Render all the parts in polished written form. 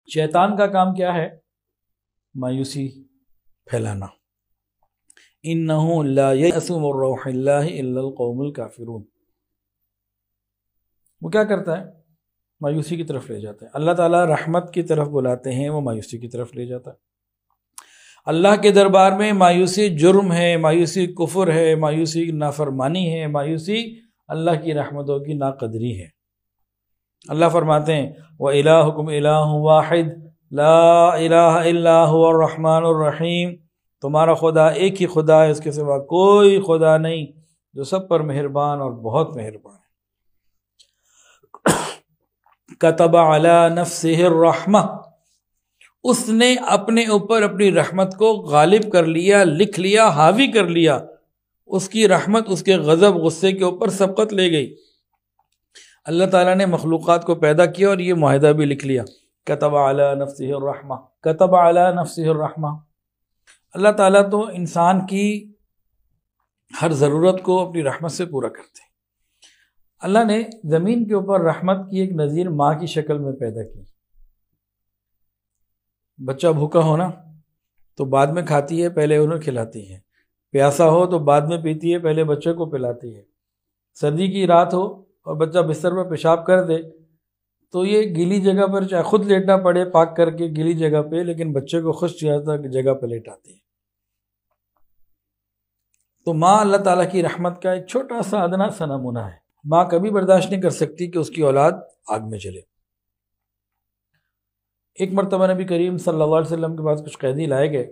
شیطان کا کام کیا ہے؟ مایوسی پھیلانا. انہ لا یأس من روح اللہ الا القوم الکافرون. وہ کیا کرتا ہے؟ مایوسی کی طرف لے جاتا ہے. اللہ تعالیٰ رحمت کی طرف بلاتے ہیں، وہ مایوسی کی طرف لے جاتا ہے. اللہ کے دربار میں مایوسی جرم ہے، مایوسی کفر ہے، مایوسی نافرمانی ہے، مایوسی اللہ کی رحمتوں کی ناقدری ہے. اللہ فرماتے ہیں وَإِلَٰهُكُمْ إِلَٰهٌ وَاحِدٌ لَا إِلَٰهَ إِلَّا هُوَ الرَّحْمَٰنُ الرَّحِيمُ. تمہارا خدا ایک ہی خدا ہے، اس کے سوا کوئی خدا نہیں، جو سب پر مہربان اور بہت مہربان ہے. كَتَبَ عَلَىٰ نَفْسِهِ الرَّحْمَةَ، اس نے اپنے اوپر اپنی رحمت کو غالب کر لیا، لکھ لیا، حاوی کر لیا. اس کی رحمت اس کے غضب غصے کے اوپر سبقت لے گئی. اللہ تعالیٰ نے مخلوقات کو پیدا کیا اور یہ معاہدہ بھی لکھ لیا. كَتَبَ عَلَىٰ نَفْسِهِ الرَّحْمَةَ كَتَبَ عَلَىٰ نَفْسِهِ الرَّحْمَةَ. اللہ تعالیٰ تو انسان کی ہر ضرورت کو اپنی رحمت سے پورا کرتے ہیں. اللہ نے زمین کے اوپر رحمت کی ایک نظیر ماں کی شکل میں پیدا کی. بچہ بھوکا ہونا تو بعد میں کھاتی ہے، پہلے انہیں کھلاتی ہے. پیاسا ہو تو بعد میں پیتی ہے، پہلے بچے کو پلاتی ہے. سردی کی رات ہو اور بچہ بستر پر پیشاب کر دے تو یہ گیلی جگہ پر چاہے خود لیٹنا پڑے پاک کر کے گیلی جگہ پہ، لیکن بچے کو خشک جگہ پہ لیٹاتی ہے. تو ماں اللہ تعالیٰ کی رحمت کا ایک چھوٹا سا ادنا سا نمونہ ہے. ماں کبھی برداشت نہیں کر سکتی کہ اس کی اولاد آگ میں جلے. ایک مرتبہ نبی کریم صلی اللہ علیہ وسلم کے پاس کچھ قیدی لائے گئے.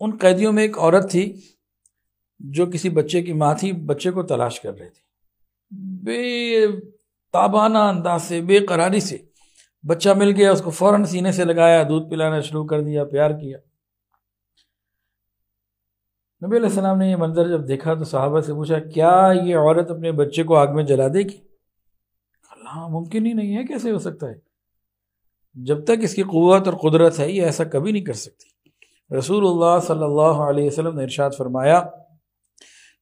ان قیدیوں میں ایک عورت تھی جو کسی بچے کی ماں تھی، بچے کو تلاش کر رہی تھی. بے تابانہ انداز سے، بے قراری سے بچہ مل گیا، اس کو فوراً سینے سے لگایا، دودھ پلانا شروع کر دیا، پیار کیا. نبی علیہ السلام نے یہ منظر جب دیکھا تو صحابہ سے پوچھا کیا یہ عورت اپنے بچے کو آگ میں جلا دے گی؟ اللہ ممکن ہی نہیں ہے، کیسے ہو سکتا ہے؟ جب تک اس کی قوت اور قدرت ہے یہ ایسا کبھی نہیں کر سکتی. رسول اللہ صلی اللہ علیہ وسلم نے ارشاد فرمایا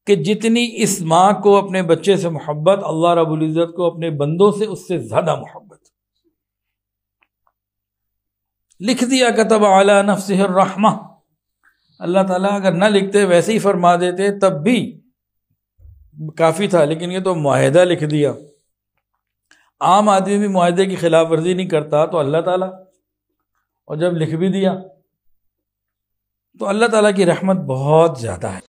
کہ جتنی اس ماں کو اپنے بچے سے محبت، اللہ رب العزت کو اپنے بندوں سے اس سے زیادہ محبت. لکھ دیا كتب علی نفسہ الرحمہ. اللہ تعالیٰ اگر نہ لکھتے ویسے ہی فرما دیتے تب بھی کافی تھا، لیکن یہ تو معاہدہ لکھ دیا. عام آدمی بھی معاہدے کی خلاف ورزی نہیں کرتا تو اللہ تعالیٰ، اور جب لکھ بھی دیا تو اللہ تعالیٰ کی رحمت بہت زیادہ ہے.